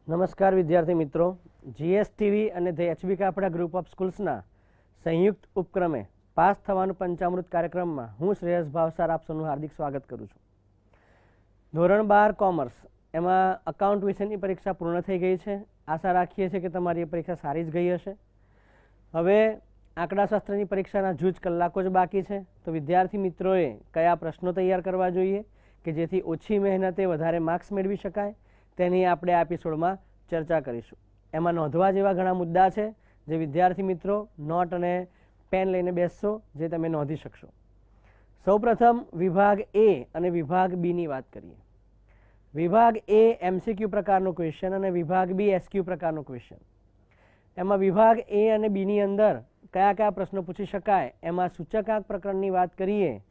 નમસ્કાર વિદ્યાર્થી મિત્રો, જીએસટીવી અને ધ એચબી કાપડા ગ્રુપ ઓફ સ્કૂલ્સના સંયુક્ત ઉપક્રમે પાસ થવાનું પંચામૃત કાર્યક્રમમાં હું શ્રેયસ ભાવસાર આપ સૌનું હાર્દિક સ્વાગત કરું છું. ધોરણ 12 કોમર્સ એમાં અકાઉન્ટ વિષયની પરીક્ષા પૂર્ણ થઈ ગઈ છે. આશા રાખીએ છીએ કે તમારી પરીક્ષા સારી જ ગઈ હશે. હવે આંકડાશાસ્ત્રની પરીક્ષાના જૂજ કલાકો જ બાકી છે, તો વિદ્યાર્થી મિત્રોએ કયા પ્રશ્નો તૈયાર કરવા જોઈએ કે જેથી ઓછી મહેનતે વધારે માર્ક્સ મેળવી શકાય તેની આપણે આ એપિસોડમાં ચર્ચા કરીશું. એમાં નોંધવા જેવા ઘણા મુદ્દા છે જે વિદ્યાર્થી મિત્રો નોટ અને પેન લઈને બેસશો, જે તમે નોંધી શકશો. સૌપ્રથમ વિભાગ એ અને વિભાગ બીની વાત કરીએ. વિભાગ એ એમસીક્યુ પ્રકારનો ક્વેશ્ચન અને વિભાગ બી એસક્યુ પ્રકારનો ક્વેશ્ચન. એમાં વિભાગ એ અને બીની અંદર કયા કયા પ્રશ્નો પૂછી શકાય, એમાં સૂચકાંક પ્રકરણની વાત કરીએ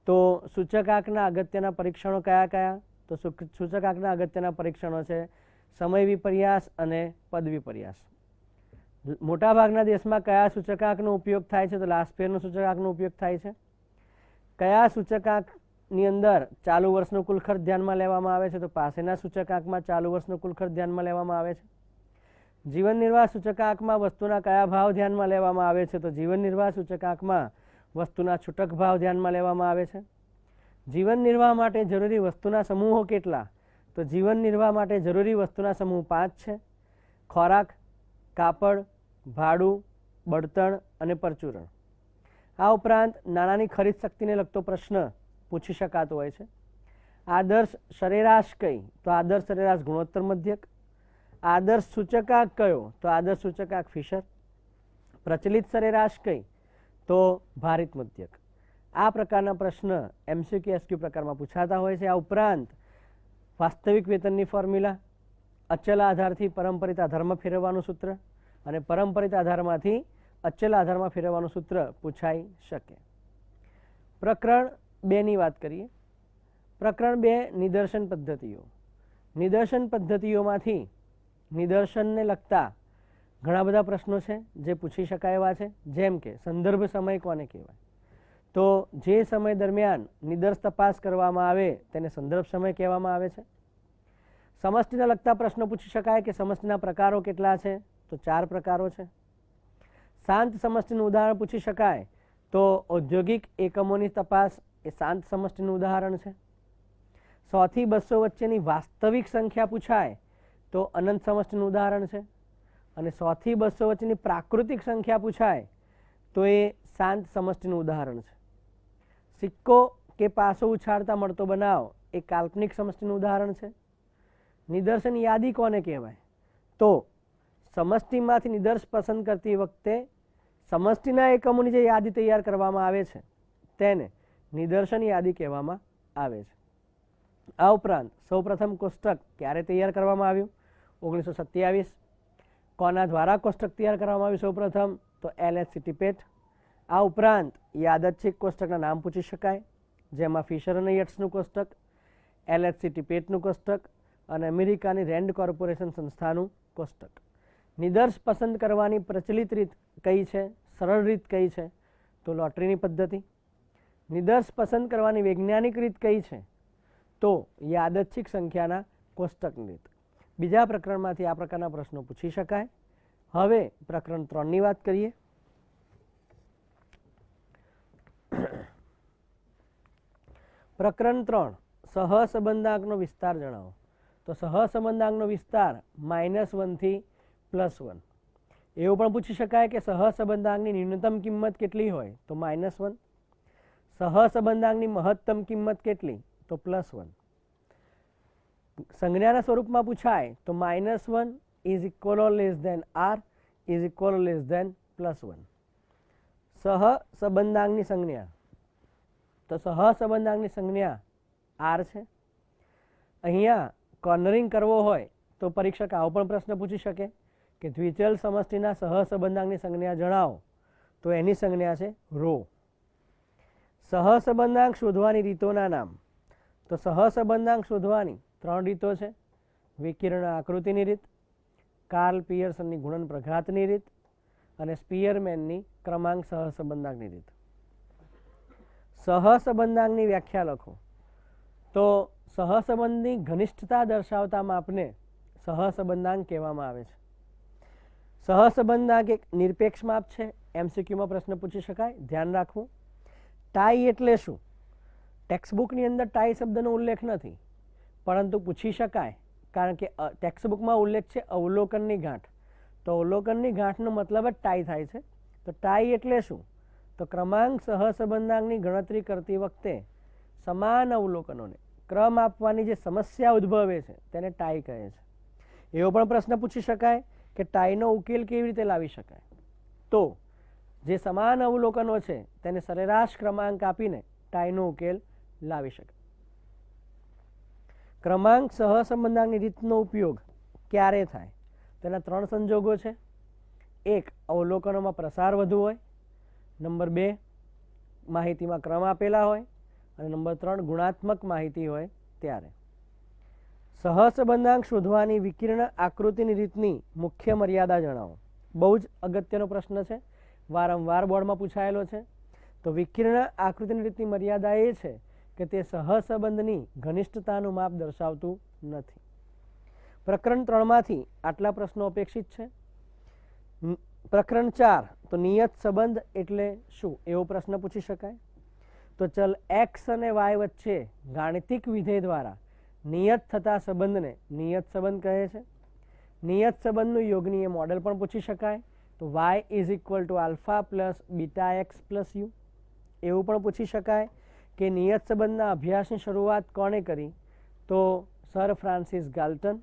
તો સૂચકાંકના અગત્યના પરીક્ષણો કયા કયા? તો સૂચકાંકના અગત્યના પરીક્ષણો છે સમય વિપર્યાસ અને પદ વિપર્યાસ. મોટાભાગના દેશમાં કયા સૂચકાંકનો ઉપયોગ થાય છે? તો લાસ્પેરનો સૂચકાંકનો ઉપયોગ થાય છે. કયા સૂચકાંકની અંદર ચાલુ વર્ષનો કુલ ખર્ચ ધ્યાનમાં લેવામાં આવે છે? તો પાસેના સૂચકાંકમાં ચાલુ વર્ષનો કુલ ખર્ચ ધ્યાનમાં લેવામાં આવે છે. જીવન નિર્વાહ સૂચકાંકમાં વસ્તુના કયા ભાવ ધ્યાનમાં લેવામાં આવે છે? તો જીવન નિર્વાહ સૂચકાંકમાં વસ્તુના છૂટક ભાવ ધ્યાનમાં લેવામાં આવે છે. જીવન નિર્વાહ માટે જરૂરી વસ્તુના સમૂહો કેટલા? તો જીવન નિર્વાહ માટે જરૂરી વસ્તુના સમૂહ 5 છે: ખોરાક, કાપડ, ભાડું, બળતણ અને પરચુરણ. આ ઉપરાંત નાણાંની ખરીદ શક્તિને લગતો પ્રશ્ન પૂછી શકાતો હોય છે. આદર્શ સરેરાશ કઈ? તો આદર્શ સરેરાશ ગુણોત્તર મધ્યક. આદર્શ સૂચકાંક કયો? તો આદર્શ સૂચકાંક ફિશર. પ્રચલિત સરેરાશ કઈ? તો ભારિત મધ્યક. આ પ્રકારના પ્રશ્ન એમસીક્યુ એસક્યુ પ્રકારમાં પૂછાતા હોય છે. આ ઉપરાંત વાસ્તવિક વેતનની ફોર્મ્યુલા, અચલ આધારથી પરંપરિત આધારમાં ફેરવવાનું સૂત્ર અને પરંપરિત આધારમાંથી અચલ આધારમાં ફેરવવાનું સૂત્ર પૂછાઈ શકે. પ્રકરણ 2ની વાત કરીએ. પ્રકરણ 2 નિદર્શન પદ્ધતિઓ. નિદર્શન પદ્ધતિઓમાંથી નિદર્શનને લગતા ઘણા બધા પ્રશ્નો છે જે પૂછી શકાય એવા છે. જેમ કે સંદર્ભ સમય કોને કહેવાય? તો જે સમય દરમિયાન નિદર્શ તપાસ કરવામાં આવે તેને સંદર્ભ સમય કહેવામાં આવે છે. સમષ્ટિને લગતા પ્રશ્નો પૂછી શકાય કે સમષ્ટિના પ્રકારો કેટલા છે? તો 4 પ્રકારો છે. શાંત સમષ્ટિનું ઉદાહરણ પૂછી શકાય તો ઔદ્યોગિક એકમોની તપાસ એ શાંત સમષ્ટિનું ઉદાહરણ છે. 100 થી 200 વચ્ચેની વાસ્તવિક સંખ્યા પૂછાય તો અનંત સમષ્ટિનું ઉદાહરણ છે. અને 100 થી 200 વચ્ચેની પ્રાકૃતિક સંખ્યા પૂછાય તો એ શાંત સમષ્ટિનું ઉદાહરણ છે. સિક્કો કે પાસો ઉછાળતા મળતો બનાવ એ કાલ્પનિક સમષ્ટિનું ઉદાહરણ છે. નિદર્શન યાદી કોને કહેવાય? તો સમષ્ટિમાંથી નિદર્શ પસંદ કરતી વખતે સમષ્ટિના એકમોની જે યાદી તૈયાર કરવામાં આવે છે તેને નિદર્શન યાદી કહેવામાં આવે છે. આ ઉપરાંત સૌપ્રથમ કોષ્ટક ક્યારે તૈયાર કરવામાં આવ્યું? 1927. કોના દ્વારા કોષ્ટક તૈયાર કરવામાં આવ્યું સૌપ્રથમ? તો એલએચસી ટિપેટ. આ ઉપરાંત યાદચ્છિક કોષ્ટકના નામ પૂછી શકાય, જેમાં ફિશર અને યટ્સનું કોષ્ટક, એલએચસી ટિપેટનું કોષ્ટક અને અમેરિકાની રેન્ડ કોર્પોરેશન સંસ્થાનું કોષ્ટક. નિદર્શ પસંદ કરવાની પ્રચલિત રીત કઈ છે? સરળ રીત કઈ છે? તો લોટરીની પદ્ધતિ. નિદર્શ પસંદ કરવાની વૈજ્ઞાનિક રીત કઈ છે? તો યાદચ્છિક સંખ્યાના કોષ્ટકની રીત. બીજા પ્રકરણમાંથી આ પ્રકારના પ્રશ્નો પૂછી શકાય. હવે પ્રકરણ 3ની વાત કરીએ. પ્રકરણ 3 સહસંબંધાંકનો વિસ્તાર જણાવો. તો સહસંબંધાંકનો વિસ્તાર -1 થી +1. એવું પણ પૂછી શકાય કે સહસંબંધાંકની ન્યૂનતમ કિંમત કેટલી હોય? તો -1. સહસંબંધાંકની મહત્તમ કિંમત કેટલી? તો +1. સંજ્ઞાના સ્વરૂપમાં પૂછાય તો -1 is equal or less than r is equal or less than +1. સહસંબંધાંકની સંજ્ઞા. તો સહસંબંધાંકની સંજ્ઞા r છે. અહીંયા કોર્નરિંગ કરવો હોય તો પરીક્ષક આવો પણ પ્રશ્ન પૂછી શકે કે દ્વિચલ સમષ્ટિના સહસંબંધાંકની સંજ્ઞા જણાવો. તો એની સંજ્ઞા છે ρ. સહસંબંધાંક શોધવાની રીતોના નામ. તો સહસંબંધાંક શોધવાની 3 રીતો છે: વિકિરણ આકૃતિની રીત, કાર્લ પિયર્સનની ગુણન પ્રઘાતની રીત અને સ્પીયરમેનની ક્રમાંક સહસંબંધાંકની રીત. સહસંબંધાંકની વ્યાખ્યા લખો. તો સહસંબંધની ઘનિષ્ઠતા દર્શાવતા માપને સહસંબંધાંક કહેવામાં આવે છે. સહસંબંધાંક એક નિરપેક્ષ માપ છે. એમસીક્યુમાં પ્રશ્ન પૂછી શકાય, ધ્યાન રાખવું. ટાઈ એટલે શું? ટેક્સ્ટબુકની અંદર ટાઈ શબ્દનો ઉલ્લેખ નથી, પરંતુ પૂછી શકાય, કારણ કે ટેક્સ્ટબુકમાં ઉલ્લેખ છે અવલોકનની ગાંઠ. તો અવલોકનની ગાંઠનો મતલબ જ ટાઈ થાય છે. તો ટાઈ એટલે શું? તો ક્રમાંક સહસંબંધાંકની ગણતરી કરતી વખતે સમાન અવલોકનોને ક્રમ આપવાની જે સમસ્યા ઉદ્ભવે છે તેને ટાઈ કહે છે. એવો પણ પ્રશ્ન પૂછી શકાય કે ટાઈનો ઉકેલ કેવી રીતે લાવી શકાય? તો જે સમાન અવલોકનો છે તેને સરેરાશ ક્રમાંક આપીને ટાઈનો ઉકેલ લાવી શકાય. ક્રમાંક સહસંબંધાંકની રીતનો ઉપયોગ ક્યારે થાય? તેના 3 સંજોગો છે. 1, અવલોકનોમાં પ્રસાર વધુ હોય. નંબર 2, માહિતીમાં ક્રમ આપેલા હોય. અને નંબર 3, ગુણાત્મક માહિતી હોય ત્યારે. સહસંબંધાંક શોધવાની વિકર્ણ આકૃતિની રીતની મુખ્ય મર્યાદા જણાવો. બહુ જ અગત્યનો પ્રશ્ન છે, વારંવાર બોર્ડમાં પૂછાયેલો છે. તો વિકર્ણ આકૃતિની રીતની મર્યાદા એ છે કે તે સહસંબંધની ઘનિષ્ઠતાનું માપ દર્શાવતું નથી. પ્રકરણ 3માંથી આટલા પ્રશ્નો અપેક્ષિત છે. પ્રકરણ 4, તો નિયત સંબંધ એટલે શું? એવો પ્રશ્ન પૂછી શકાય. તો ચલ x અને y વચ્ચે ગાણિતિક વિધેય દ્વારા નિયત થતા સંબંધને નિયત સંબંધ કહે છે. નિયત સંબંધનું યોગનીય મોડેલ પણ પૂછી શકાય. તો y = alpha plus beta x plus you. એવું પણ પૂછી શકાય કે નિયત સંબંધના અભ્યાસની શરૂઆત કોણે કરી? તો સર ફ્રાન્સિસ ગાલ્ટન.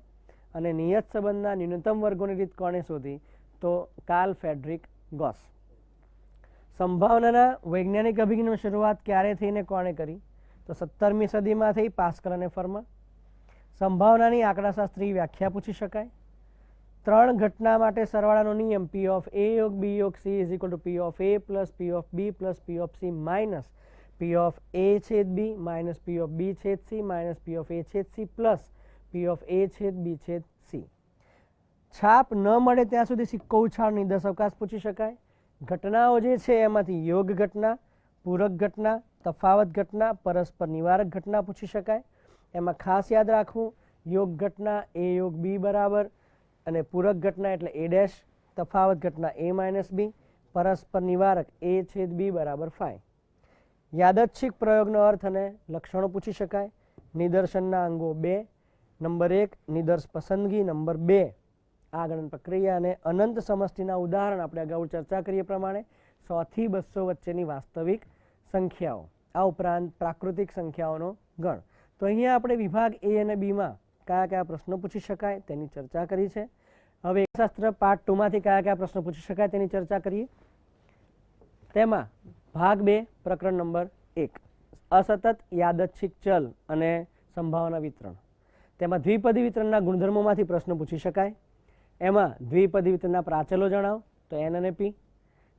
અને નિયત સંબંધના ન્યૂનતમ વર્ગોની રીત કોણે શોધી? તો કાર્લ ફ્રેડરિક ગોસ. સંભાવનાના વૈજ્ઞાનિક અભિગમની શરૂઆત ક્યારે થઈને કોણે કરી? તો 17મી સદીમાં થઈ, પાસ્કલ અને ફર્મા. સંભાવનાની આંકડાશાસ્ત્રી વ્યાખ્યા પૂછી શકાય. 3 ઘટના માટે સરવાળાનો નિયમ P of A યોગ B યોગ C = P of A plus P of B plus P of C minus P of A છેદ B minus P of B છેદ C minus P of A છેદ C plus P of A છેદ B છેદ C. છાપ ન મળે ત્યાં સુધી સિક્કો ઉછાળ નિર્દેશ અવકાશ પૂછી શકાય. ઘટનાઓ જે છે એમાંથી યોગ ઘટના, પૂરક ઘટના, તફાવત ઘટના, પરસ્પર નિવારક ઘટના પૂછી શકાય. એમાં ખાસ યાદ રાખવું, યોગ ઘટના A યોગ B બરાબર, અને પૂરક ઘટના એટલે A', તફાવત ઘટના A - B, પરસ્પર નિવારક A છેદ B બરાબર 5. યાદચ્છિક પ્રયોગનો અર્થ અને લક્ષણો પૂછી શકાય. નિદર્શનના અંગો 2. નંબર 1, નિદર્શ પસંદગી. નંબર 2, આગળની પ્રક્રિયા. અને અનંત સમષ્ટિના ઉદાહરણ આપણે અગાઉ ચર્ચા કરીએ પ્રમાણે 100 થી 200 વચ્ચેની વાસ્તવિક સંખ્યાઓ. આ ઉપરાંત પ્રાકૃતિક સંખ્યાઓનો ગણ. તો અહીંયા આપણે વિભાગ A અને Bમાં કયા કયા પ્રશ્નો પૂછી શકાય તેની ચર્ચા કરી છે. હવે શાસ્ત્ર પાર્ટ 2માંથી કયા કયા પ્રશ્નો પૂછી શકાય તેની ચર્ચા કરીએ. તેમાં ભાગ 2, પ્રકરણ નંબર 1, અસતત યાદચ્છિક ચલ અને સંભાવના વિતરણ. તેમાં દ્વિપદી વિતરણના ગુણધર્મોમાંથી પ્રશ્નો પૂછી શકાય. એમાં દ્વિપદી વિતરણના પ્રાચલો જણાવો. તો N અને P.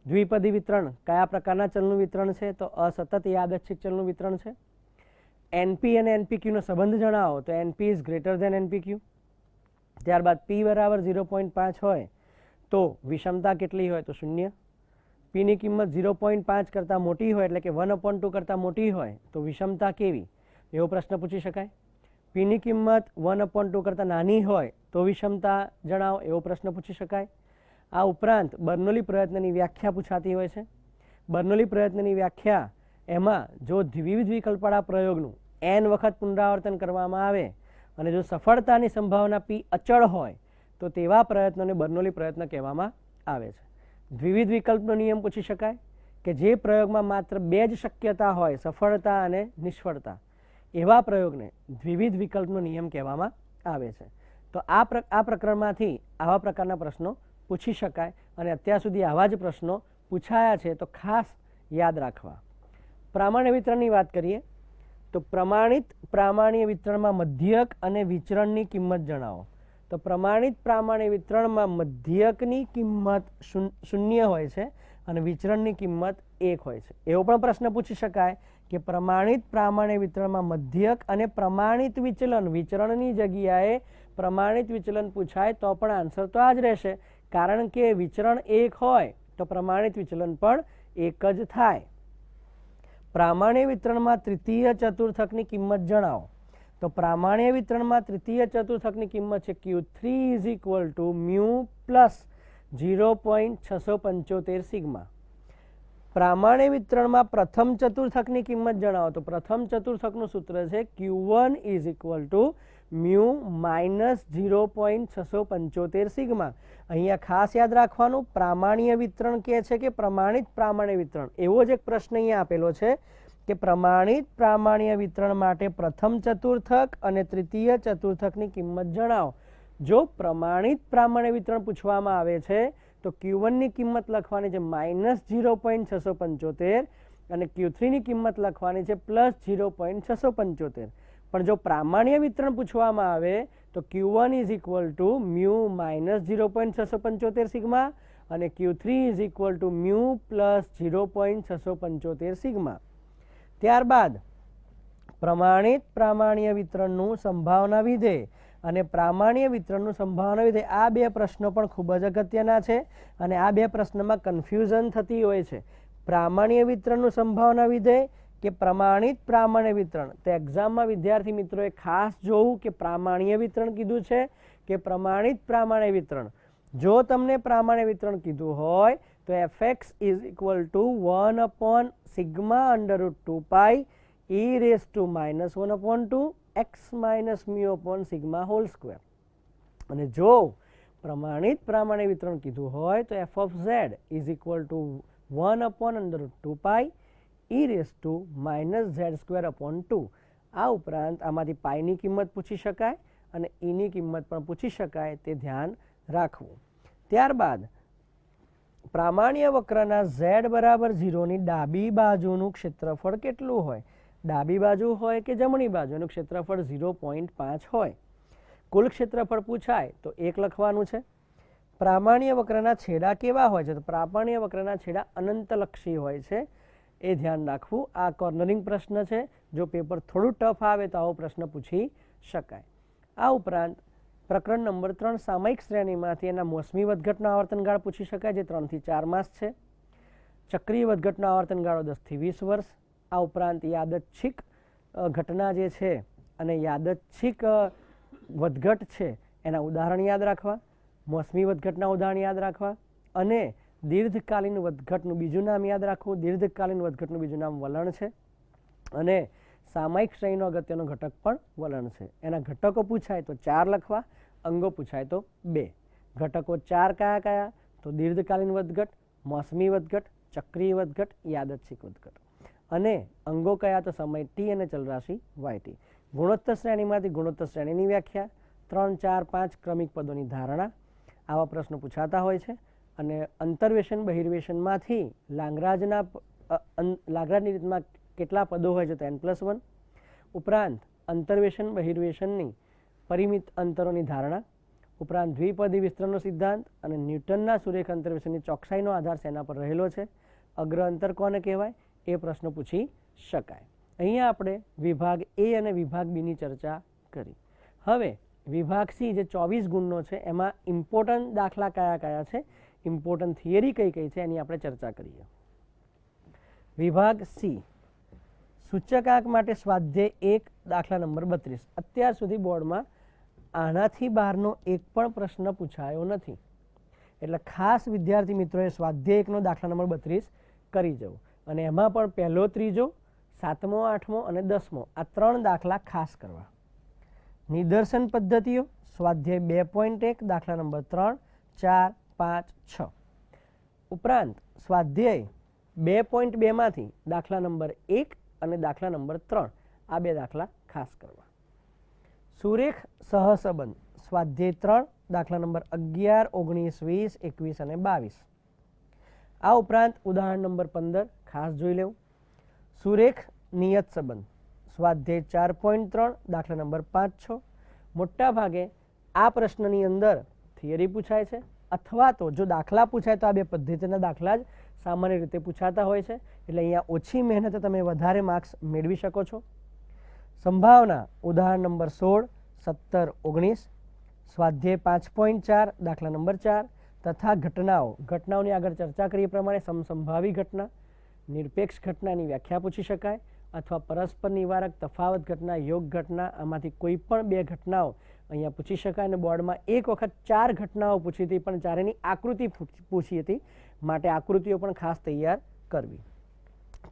દ્વિપદી વિતરણ કયા પ્રકારના ચલનું વિતરણ છે? તો અસતત યાદચ્છિક ચલનું વિતરણ છે. NP અને NPQ નો સંબંધ જણાવો. તો NP is greater than NPQ. ત્યારબાદ P બરાબર 0.5 હોય તો વિષમતા કેટલી હોય? તો 0. P ની કિંમત 0.5 કરતાં મોટી હોય એટલે કે 1/2 કરતાં મોટી હોય તો વિષમતા કેવી? એવો પ્રશ્ન પૂછી શકાય. P ની કિંમત 1/2 કરતાં નાની હોય તો વિષમતા જણાવો. એવો પ્રશ્ન પૂછી શકાય. આ ઉપરાંત બર્નોલી પ્રયત્નની વ્યાખ્યા પૂછાતી હોય છે. બર્નોલી પ્રયત્નની વ્યાખ્યા એમાં જો વિવિધ વિકલ્પવાળા પ્રયોગનું n વખત પુનરાવર્તન કરવામાં આવે અને જો સફળતાની સંભાવના P અચળ હોય તો તેવા પ્રયત્નોને બર્નોલી પ્રયત્ન કહેવામાં આવે છે. દ્વિવિધ વિકલ્પનો નિયમ પૂછી શકાય કે જે પ્રયોગમાં માત્ર 2 જ શક્યતા હોય, સફળતા અને નિષ્ફળતા, એવા પ્રયોગને દ્વિવિધ વિકલ્પનો નિયમ કહેવામાં આવે છે. તો આ પ્રકરણમાંથી આવા પ્રકારના પ્રશ્નો પૂછી શકાય અને અત્યાર સુધી આવા જ પ્રશ્નો પૂછાયા છે તો ખાસ યાદ રાખવા. પ્રામાણ્ય વિતરણની વાત કરીએ તો પ્રમાણિત પ્રામાણ્ય વિતરણમાં મધ્યક અને વિચરણની કિંમત જણાવો. તો પ્રમાણિત પ્રામાણ્ય વિતરણમાં મધ્યકની કિંમત 0 હોય છે અને વિચરણની કિંમત 1 હોય છે. એવો પણ પ્રશ્ન પૂછી શકાય કે પ્રમાણિત પ્રામાણ્ય વિતરણમાં મધ્યક અને પ્રમાણિત વિચરણની જગ્યાએ પ્રમાણિત વિચલન પૂછાય તો પણ આન્સર તો આ જ રહેશે, કારણ કે વિચરણ 1 હોય તો પ્રમાણિત વિચલન પણ 1 જ થાય. પ્રામાણ્ય વિતરણમાં તૃતીય ચતુર્થકની કિંમત જણાવો. તો પ્રામાણ્ય વિતરણમાં તૃતીય ચતુર્થકની કિંમત છે Q3 is equal to mu plus 0.675 sigma. પ્રામાણ્ય વિતરણમાં પ્રથમ ચતુર્થકની કિંમત જણાવો તો પ્રથમ ચતુર્થકનું સૂત્ર છે Q1 is equal to mu minus 0.675 sigma. અહીંયા ખાસ યાદ રાખવાનું, પ્રામાણ્ય વિતરણ કહે છે કે પ્રમાણિત પ્રામાણ્ય વિતરણ, એવો જ એક પ્રશ્ન અહીંયા આપેલો છે કે પ્રમાણિત પ્રામાણ્ય વિતરણ માટે પ્રથમ ચતુર્થક અને તૃતીય ચતુર્થકની કિંમત જણાવો. જો પ્રમાણિત પ્રામાણ્ય વિતરણ પૂછવામાં આવે છે તો Q1 ની કિંમત લખવાની છે માઇનસ 0.675 અને Q3 ની કિંમત લખવાની છે પ્લસ 0.675. પણ જો પ્રામાણ્ય વિતરણ પૂછવામાં આવે તો Q1 is equal to mu minus 0.675 sigma અને Q3 is equal to mu plus 0.675 sigma. ત્યારબાદ પ્રમાણિત પ્રામાણ્ય વિતરણનું સંભાવના વિધેય અને પ્રામાણ્ય વિતરણનું સંભાવના વિધેય, આ બે પ્રશ્નો પણ ખૂબ જ અગત્યના છે અને આ બે પ્રશ્નમાં કન્ફ્યુઝન થતી હોય છે. પ્રામાણ્ય વિતરણનું સંભાવના વિધેય કે પ્રમાણિત પ્રામાણ્ય વિતરણ. તો એક્ઝામમાં વિદ્યાર્થી મિત્રોએ ખાસ જોવું કે પ્રામાણ્ય વિતરણ કીધું છે કે પ્રમાણિત પ્રામાણ્ય વિતરણ. જો તમને પ્રામાણ્ય વિતરણ કીધું હોય તો fx is equal to 1 upon sigma under root 2 pi e raise to minus 1 upon 2 x minus mu upon sigma whole square. અને જો પ્રમાણિત પ્રામાણ્ય વિતરણ કીધું હોય તો f of z is equal to 1 upon under root 2 pi e raise to minus z square upon 2. આ ઉપરાંત આમાંથી પાઈની કિંમત પૂછી શકાય અને ઈની કિંમત પણ પૂછી શકાય, તે ધ્યાન રાખવું. ત્યારબાદ પ્રામાણ્ય વક્રના z બરાબર 0ની ડાબી બાજુનું ક્ષેત્રફળ કેટલું હોય? ડાબી બાજુ હોય કે જમણી બાજુ, એનું ક્ષેત્રફળ 0.5 હોય. કુલ ક્ષેત્રફળ પૂછાય તો 1 લખવાનું છે. પ્રામાણ્ય વક્રના છેડા કેવા હોય છે? તો પ્રામાણ્ય વક્રના છેડા અનંતલક્ષી હોય છે, એ ધ્યાન રાખવું. આ કોર્નરિંગ પ્રશ્ન છે, જો પેપર થોડું ટફ આવે તો આવો પ્રશ્ન પૂછી શકાય. આ ઉપરાંત પ્રકરણ નંબર 3 સામયિક શ્રેણીમાંથી એના મોસમી વધઘટનો આવર્તનગાળો પૂછી શકાય, જે 3 થી 4 માસ છે. ચક્રીય વધઘટનો આવર્તનગાળો 10 થી 20 વર્ષ. આ ઉપરાંત યાદચ્છિક ઘટના જે છે અને યાદચ્છિક વધઘટ છે એના ઉદાહરણ યાદ રાખવા, મોસમી વધઘટના ઉદાહરણ યાદ રાખવા અને દીર્ઘકાલીન વધઘટનું બીજું નામ યાદ રાખવું. દીર્ઘકાલીન વધઘટનું બીજું નામ વલણ છે અને સામયિક શ્રેણીનો અગત્યનો ઘટક પણ વલણ છે. એના ઘટકો પૂછાય તો 4 લખવા, અંગો પૂછાય તો 2. ઘટકો 4 કયા કયા? તો દીર્ઘકાલીન વધઘટ, મોસમી વધઘટ, ચક્રીય વધઘટ, યાદચ્છિક વધઘટ. અને અંગો કયા? તો સમય t અને ચલરાશિ yt. ગુણોત્તર શ્રેણીમાંથી ગુણોત્તર શ્રેણીની વ્યાખ્યા, 3, 4, 5 ક્રમિક પદોની ધારણા, આવા પ્રશ્નો પૂછાતા હોય છે. અને અંતર્વેશન બહિર્વેશનમાંથી લાગ્રાજની રીતમાં કેટલા પદો હોય છે? તો n+1. ઉપરાંત અંતર્વેશન બહિર્વેશનની પરિમિત અંતરોની ધારણા, ઉપરાંત દ્વિપદી વિસ્તરણનો સિદ્ધાંત અને ન્યૂટનના સુરેખ અંતર્વેશનની ચોકસાઈનો આધાર શેના પર રહેલો છે? અગ્ર અંતર કોને કહેવાય? એ પ્રશ્ન પૂછી શકાય. અહીંયા આપણે વિભાગ A અને વિભાગ B ની ચર્ચા કરી. હવે વિભાગ C જે 24 ગુણનો છે એમાં ઇમ્પોર્ટન્ટ દાખલા કયા કયા છે, ઇમ્પોર્ટન્ટ થિયરી કઈ કઈ છે, એની આપણે ચર્ચા કરીએ. વિભાગ C સૂચકાંક માટે સ્વાધ્યાય 1 દાખલા નંબર 32. અત્યાર સુધી બોર્ડમાં આનાથી બહારનો એક પણ પ્રશ્ન પૂછાયો નથી, એટલે ખાસ વિદ્યાર્થી મિત્રોએ સ્વાધ્યાય 1નો દાખલા નંબર 32 કરી જવું. અને એમાં પણ પહેલો, ત્રીજો, 7મો, 8મો અને 10મો આ 3 દાખલા ખાસ કરવા. નિદર્શન પદ્ધતિઓ સ્વાધ્યાય 2.1 દાખલા નંબર 3, 4, 5, 6. ઉપરાંત સ્વાધ્યાય 2.2 માંથી દાખલા નંબર 1 અને દાખલા નંબર 3 આ 2 દાખલા ખાસ કરવા. સુરેખ સહસંબંધ સ્વાધ્યાય 3 દાખલા નંબર 11, 19, 20, 21 અને 22. આ ઉપરાંત ઉદાહરણ નંબર 15 ખાસ જોઈ લેવું. સુરેખ નિયત સંબંધ સ્વાધ્યાય 4.3 દાખલા નંબર 5, 6. મોટા ભાગે આ પ્રશ્નની અંદર થિયરી પૂછાય છે, અથવા તો જો દાખલા પૂછાય તો આ 2 પદ્ધતિના દાખલા જ સામાન્ય રીતે પૂછાતા હોય છે, એટલે અહીંયા ઓછી મહેનતે તમે વધારે માર્ક્સ મેળવી શકો છો. સંભાવના ઉદાહરણ નંબર 16, 17, 19. સ્વાધ્યાય 5.4 દાખલા નંબર 4 તથા ઘટનાઓની આગળ ચર્ચા કરીએ પ્રમાણે સમસંભાવી ઘટના, નિરપેક્ષ ઘટનાની વ્યાખ્યા પૂછી શકાય, અથવા પરસ્પર નિવારક, તફાવત ઘટના, યોગ ઘટના, આમાંથી કોઈ પણ બે ઘટનાઓ અહીંયા પૂછી શકાય. અને બોર્ડમાં એક વખત 4 ઘટનાઓ પૂછી હતી, પણ ચારેની આકૃતિ પૂછી હતી, માટે આકૃતિઓ પણ ખાસ તૈયાર કરવી.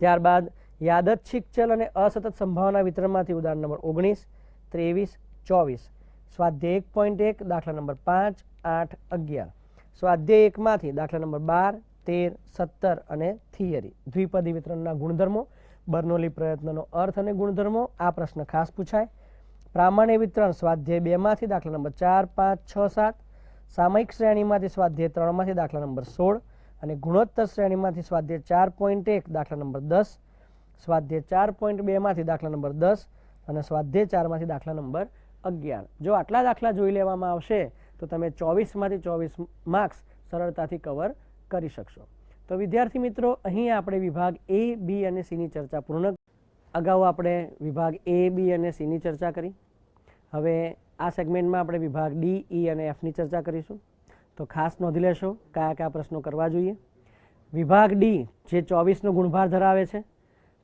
ત્યારબાદ યાદચ્છિક ચલ અને અસતત સંભાવના વિતરણમાંથી ઉદાહરણ નંબર 19, 23, 24. સ્વાધ્યાય 1.1 દાખલા નંબર 5, 8, 11. સ્વાધ્યાય 1 માંથી દાખલા નંબર 12, 13, 17 અને થિયરી. દ્વિપદી વિતરણના ગુણધર્મો, બર્નોલી પ્રયત્નનો અર્થ અને ગુણધર્મો. આ પ્રશ્ન ખાસ પૂછાય. પ્રામાણ્ય વિતરણ સ્વાધ્યાય 2 માંથી દાખલા નંબર 4, 5, 6, 7. સામયિક શ્રેણીમાંથી સ્વાધ્યાય 3 માંથી દાખલા નંબર 16 અને ગુણોત્તર શ્રેણીમાંથી સ્વાધ્યાય 4.1 દાખલા નંબર 10, સ્વાધ્યાય 4.2 માંથી દાખલા નંબર 10 અને સ્વાધ્યાય 4 માંથી દાખલા નંબર 11. જો આટલા દાખલા જોઈ લેવામાં આવશે તો તમે 24 માંથી 24 માર્ક્સ સરળતાથી કવર કરી શકશો. તો વિદ્યાર્થી મિત્રો, અહીં આપણે વિભાગ A, B અને C ની ચર્ચા પૂર્ણ. અગાઉ આપણે વિભાગ A, B અને C ની ચર્ચા કરી. હવે આ સેગમેન્ટમાં આપણે વિભાગ D, E અને F ની ચર્ચા કરીશું. તો ખાસ નોંધી લેશો કયા કયા પ્રશ્નો કરવા જોઈએ. વિભાગ D જે 24નો ગુણભાર ધરાવે છે,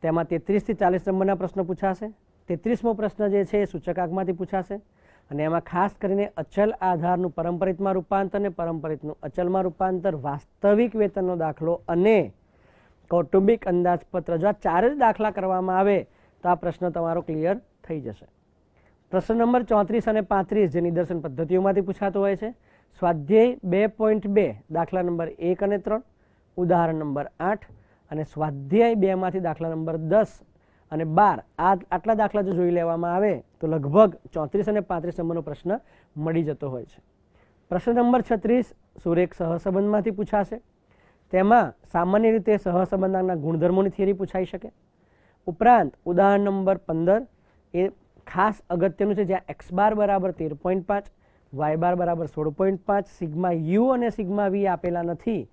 તેમાં 33 થી 40 નંબરના પ્રશ્નો પૂછાશે. 33મો પ્રશ્ન જે છે એ સૂચકાંકમાંથી પૂછાશે અને એમાં ખાસ કરીને અચલ આધારનું પરંપરિતમાં રૂપાંતર અને પરંપરિતનું અચલમાં રૂપાંતર, વાસ્તવિક વેતનનો દાખલો અને કૌટુંબિક અંદાજપત્ર. જો આ 4 જ દાખલા કરવામાં આવે તો આ પ્રશ્ન તમારો ક્લિયર થઈ જશે. પ્રશ્ન નંબર 34 અને 35 જે નિદર્શન પદ્ધતિઓમાંથી પૂછાતો હોય છે. સ્વાધ્યાય 2.2 દાખલા નંબર 1 અને 3, ઉદાહરણ નંબર 8 અને સ્વાધ્યાય 2 માંથી દાખલા નંબર 10 અને 12. આટલા દાખલા જો જોઈ લેવામાં આવે તો લગભગ 34 અને 35 નંબરનો પ્રશ્ન મળી જતો હોય છે. પ્રશ્ન નંબર 36 સુરેખ સહસંબંધમાંથી પૂછાશે. તેમાં સામાન્ય રીતે સહસંબંધના ગુણધર્મોની થિયરી પૂછાઈ શકે. ઉપરાંત ઉદાહરણ નંબર 15 એ ખાસ અગત્યનું છે, જ્યાં x બાર બરાબર 13.5, y બાર બરાબર 16.5, સિગ્મા યુ અને સિગ્મા વી આપેલા નથી.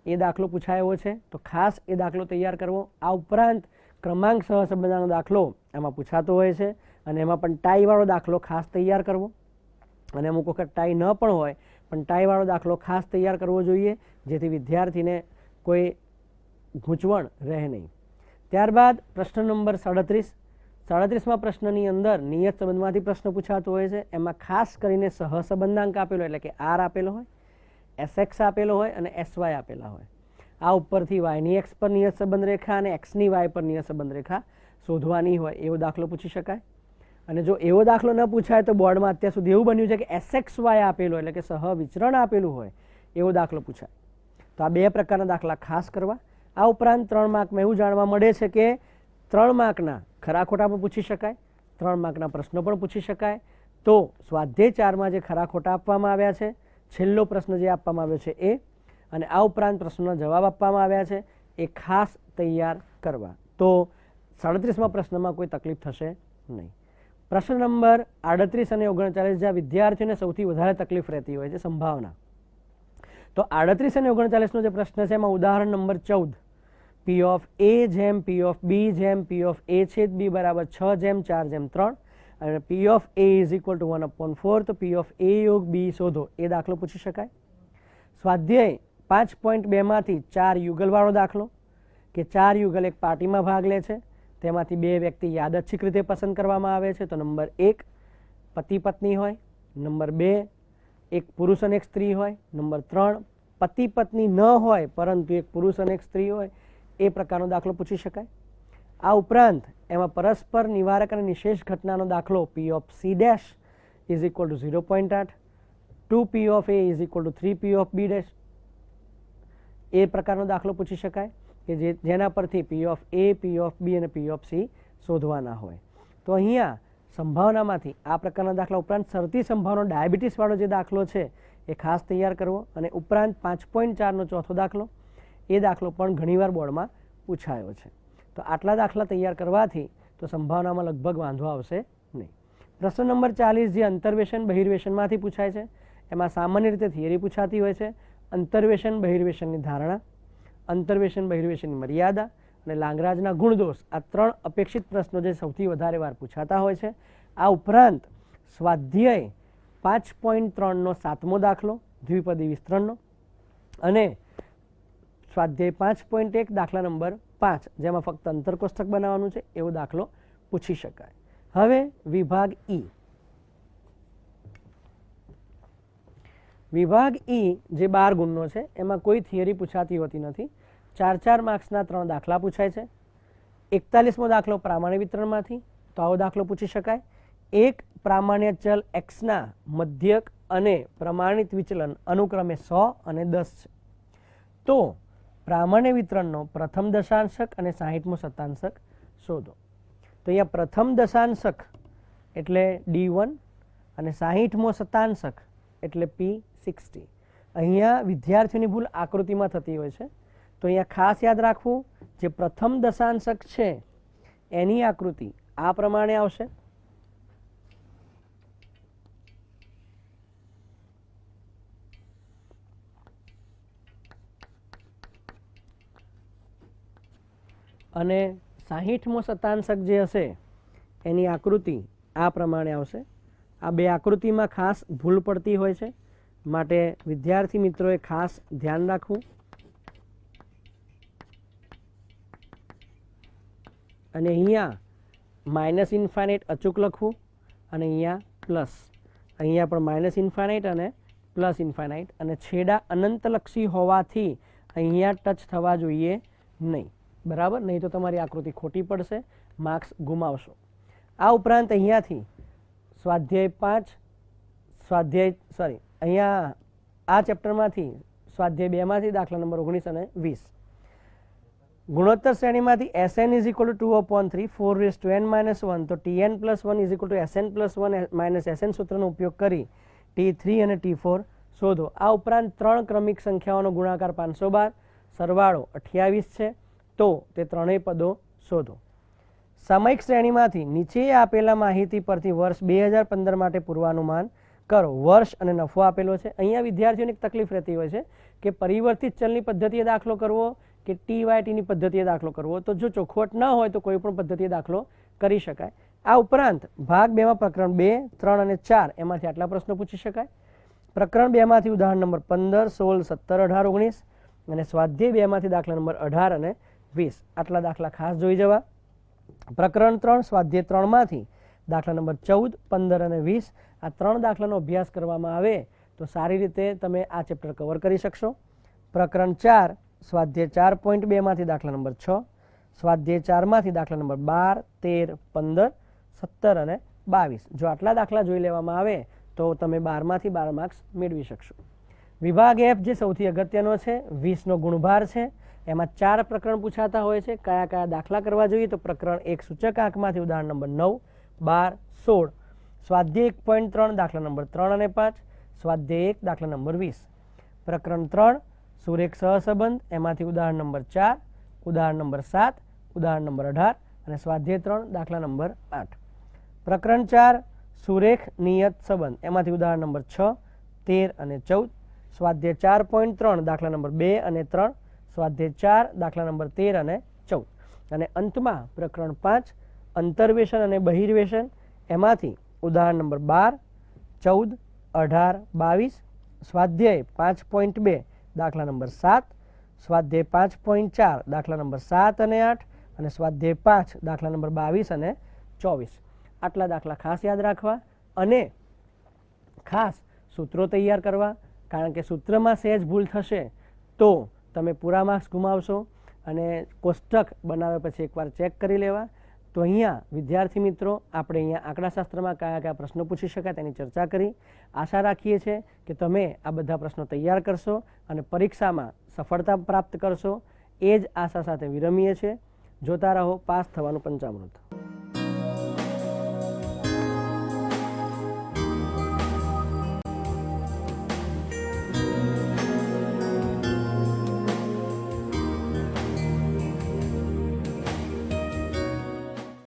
એ દાખલો પૂછાયો છે, તો ખાસ એ દાખલો તૈયાર કરવો. આ ઉપરાંત ક્રમાંક સહસંબંધનો દાખલો એમાં પૂછાતો હોય છે અને એમાં પણ ટાઈવાળો દાખલો ખાસ તૈયાર કરવો. અને અમુક વખત ટાઈ ન પણ હોય પણ ટાઈવાળો દાખલો ખાસ તૈયાર કરવો જોઈએ, જેથી વિદ્યાર્થીને કોઈ ગૂંચવણ રહે નહીં. ત્યારબાદ પ્રશ્ન નંબર 37. 37મા પ્રશ્નની અંદર નિયત સંબંધમાંથી પ્રશ્ન પૂછાતો હોય છે. એમાં ખાસ કરીને સહસંબંધાંક આપેલો એટલે કે R આપેલો હોય, SX આપેલો હોય અને SY આપેલા હોય. આ ઉપરથી yની x પર નિયત સંબંધ રેખા અને xની y પર નિયત સંબંધ રેખા શોધવાની હોય એવો દાખલો પૂછી શકાય. અને જો એવો દાખલો ન પૂછાય તો બોર્ડમાં અત્યાર સુધી એવું બન્યું છે કે SXY આપેલું એટલે કે સહવિચરણ આપેલું હોય એવો દાખલો પૂછાય. તો આ 2 પ્રકારના દાખલા ખાસ કરવા. આ ઉપરાંત 3 માર્કમાં એવું જાણવા મળે છે કે 3 માર્કના ખરા ખોટા પણ પૂછી શકાય, 3 માર્કના પ્રશ્નો પણ પૂછી શકાય. તો સ્વાધ્યાય 4માં જે ખરા ખોટા આપવામાં આવ્યા છે, છેલ્લો પ્રશ્ન જે આપવામાં આવ્યો છે એ, અને આ ઉપરાંત પ્રશ્નોના જવાબ આપવામાં આવ્યા છે એ ખાસ તૈયાર કરવા. તો 37મા પ્રશ્નમાં કોઈ તકલીફ થશે નહીં. પ્રશ્ન નંબર 38 અને 39 જ્યાં વિદ્યાર્થીઓને સૌથી વધારે તકલીફ રહેતી હોય છે, સંભાવના. તો 38 અને 39નો જે પ્રશ્ન છે એમાં ઉદાહરણ નંબર 14 P of A જેમ P of B જેમ P of A છેદ B બરાબર 6 જેમ 4 જેમ 3 અને P of A is equal to 1/4, તો P of A યોગ B શોધો એ દાખલો પૂછી શકાય. સ્વાધ્યાય 5.2 માંથી 4 યુગલવાળો દાખલો કે 4 યુગલ એક પાર્ટીમાં ભાગ લે છે, તેમાંથી 2 વ્યક્તિ યાદચ્છિક રીતે પસંદ કરવામાં આવે છે. તો નંબર 1 પતિ પત્ની હોય, નંબર 2 એક પુરુષ અને એક સ્ત્રી હોય, નંબર 3 પતિ પત્ની ન હોય પરંતુ એક પુરુષ અને એક સ્ત્રી હોય, એ પ્રકારનો દાખલો પૂછી શકાય. આ ઉપરાંત એમાં પરસ્પર નિવારક અને નિશેષ ઘટનાનો દાખલો P of C dash is equal to 0.8, 2P of A is equal to 3P of B dash, એ પ્રકારનો દાખલો પૂછી શકાય કે જેના પરથી P of A, P of B અને P of C શોધવાના હોય. તો અહીંયા સંભાવનામાંથી આ પ્રકારના દાખલા ઉપરાંત શરતી સંભાવના ડાયાબિટીસવાળો જે દાખલો છે એ ખાસ તૈયાર કરવો. અને ઉપરાંત 5.4નો ચોથો દાખલો, એ દાખલો પણ ઘણીવાર બોર્ડમાં પૂછાયો છે. તો આટલા દાખલા તૈયાર કરવાથી તો સંભાવનામાં લગભગ વાંધો આવશે નહીં. પ્રશ્ન નંબર 40 જે અંતર્વેશન બહિર્વેશનમાંથી પૂછાય છે, એમાં સામાન્ય રીતે થિયરી પૂછાતી હોય છે. અંતર્વેશન બહિર્વેશનની ધારણા, અંતર્વેશન બહિર્વેશનની મર્યાદા અને લાંગરાજના ગુણદોષ, આ 3 અપેક્ષિત પ્રશ્નો જે સૌથી વધારે વાર પૂછાતા હોય છે. આ ઉપરાંત સ્વાધ્યાય 5.3નો 7મો દાખલો દ્વિપદી વિસ્તરણનો અને સ્વાધ્યાય 5.1 દાખલા નંબર 5 જેમાં ફક્ત અંતર કોષ્ટક બનાવવાનું છે એવો દાખલો પૂછી શકાય. હવે વિભાગ ઈ. વિભાગ ઈ જે 12 ગુણનો છે એમાં કોઈ થિયરી પૂછાતી હોતી નથી. 4 માર્ક્સના 3 દાખલા પૂછાય છે. 41મો દાખલો પ્રામાણ્ય વિતરણમાંથી, તો આવો દાખલો પૂછી શકાય. એક પ્રામાણ્ય ચલ એક્સના મધ્યક અને પ્રમાણિત વિચલન અનુક્રમે 100 અને 10 છે. તો પ્રામાણ્ય વિતરણનો પ્રથમ દશાંશક અને 60મો શતાંશક શોધો. તો અહીંયા પ્રથમ દશાંશક એટલે D1 અને 60મો શતાંશક એટલે P60. અહીંયા વિદ્યાર્થીઓની ભૂલ આકૃતિમાં થતી હોય છે, તો અહીંયા ખાસ યાદ રાખવું, જે પ્રથમ દશાંશક છે એની આકૃતિ આ પ્રમાણે આવશે. અને 60મો શતાંશક જે હશે એની આકૃતિ આ પ્રમાણે આવશે. આ બે આકૃતિમાં ખાસ ભૂલ પડતી હોય છે, માટે વિદ્યાર્થી મિત્રોએ ખાસ ધ્યાન રાખવું. અને અહીંયા માઇનસ ઇન્ફાઇનાઇટ અચૂક લખવું અને અહીંયા પ્લસ. અહીંયા પણ માઇનસ ઇન્ફાઇનાઇટ અને પ્લસ ઇન્ફાઇનાઇટ, અને છેડા અનંતલક્ષી હોવાથી અહીંયા ટચ થવા જોઈએ નહીં. બરાબર, નહીં તો તમારી આકૃતિ ખોટી પડશે, માર્ક્સ ગુમાવશો. આ ઉપરાંત અહીંયાથી સ્વાધ્યાય 5 અહીંયા આ ચેપ્ટરમાંથી સ્વાધ્યાય 2માંથી દાખલા નંબર 19 અને 20. ગુણોત્તર શ્રેણીમાંથી Sn = 2/3 4n-1, તો Tn + 1 = Sn+1 - Sn સૂત્રનો ઉપયોગ કરી T3 અને T4 શોધો. આ ઉપરાંત 3 ક્રમિક સંખ્યાઓનો ગુણાકાર 512, સરવાળો 28 છે, તો તે ત્રણેય પદો શોધો. સામયિક શ્રેણીમાંથી નીચે આપેલા માહિતી પરથી વર્ષ 2015 માટે પૂર્વાનુમાન કરો. વર્ષ અને નફો આપેલો છે. અહીંયા વિદ્યાર્થીઓને એક તકલીફ રહેતી હોય છે કે પરિવર્તિત ચલની પદ્ધતિએ દાખલો કરવો કે TYTની પદ્ધતિએ દાખલો કરવો. તો જો ચોખવટ ન હોય તો કોઈ પણ પદ્ધતિએ દાખલો કરી શકાય. આ ઉપરાંત ભાગ 2માં પ્રકરણ 2, 3 અને 4 એમાંથી આટલા પ્રશ્નો પૂછી શકાય. પ્રકરણ 2માંથી ઉદાહરણ નંબર 15, 16, 17, 18, 19 અને સ્વાધ્યાય 2માંથી દાખલા નંબર 18 અને 20 આટલા દાખલા ખાસ જોઈ જવા. પ્રકરણ 3 સ્વાધ્યાય 3માંથી દાખલા નંબર 14, 15 અને 20 આ 3 દાખલાનો અભ્યાસ કરવામાં આવે તો સારી રીતે તમે આ ચેપ્ટર કવર કરી શકશો. પ્રકરણ 4 સ્વાધ્યાય 4.2માંથી દાખલા નંબર 6, સ્વાધ્યાય 4માંથી દાખલા નંબર 12, 13, 15, 17 અને 22. જો આટલા દાખલા જોઈ લેવામાં આવે તો તમે 12માંથી 12 માર્ક્સ મેળવી શકશો. વિભાગ F જે સૌથી અગત્યનો છે, 20નો ગુણભાર છે. એમાં 4 પ્રકરણ પૂછાતા હોય છે. કયા કયા દાખલા કરવા જોઈએ? તો પ્રકરણ 1 સૂચક આંકમાંથી ઉદાહરણ નંબર 9, 12, 16, સ્વાધ્યાય 1.3 દાખલા નંબર 3 અને 5, સ્વાધ્યાય 1 દાખલા નંબર 20. પ્રકરણ 3 સુરેખ સહસંબંધ એમાંથી ઉદાહરણ નંબર 4, ઉદાહરણ નંબર 7, ઉદાહરણ નંબર 18 અને સ્વાધ્યાય 3 દાખલા નંબર 8. પ્રકરણ 4 સુરેખ નિયત સંબંધ એમાંથી ઉદાહરણ નંબર 6, 13 અને 14, સ્વાધ્યાય 4.3 દાખલા નંબર 2 અને 3, સ્વાધ્યાય 4 દાખલા નંબર 13 અને 14. અને અંતમાં પ્રકરણ 5 અંતર્વેશન અને બહિર્વેશન એમાંથી ઉદાહરણ નંબર 12, 14, 18, 22, સ્વાધ્યાય 5.2 દાખલા નંબર 7, સ્વાધ્યાય 5.4 દાખલા નંબર 7 અને 8 અને સ્વાધ્યાય 5 દાખલા નંબર 22 અને 24. આટલા દાખલા ખાસ યાદ રાખવા અને ખાસ સૂત્રો તૈયાર કરવા, કારણ કે સૂત્રમાં સહેજ ભૂલ થશે તો તમે પૂરા માર્ક્સ ગુમાવશો. અને કોષ્ટક બનાવ્યા પછી એકવાર ચેક કરી લેવા. તો અહીંયા વિદ્યાર્થી મિત્રો આપણે અહીંયા આંકડાશાસ્ત્રમાં કયા કયા પ્રશ્નો પૂછી શકાય તેની ચર્ચા કરી. આશા રાખીએ છીએ કે તમે આ બધા પ્રશ્નો તૈયાર કરશો અને પરીક્ષામાં સફળતા પ્રાપ્ત કરશો. એ જ આશા સાથે વિરમીએ છીએ. જોતા રહો પાસ થવાનું પંચામૃત.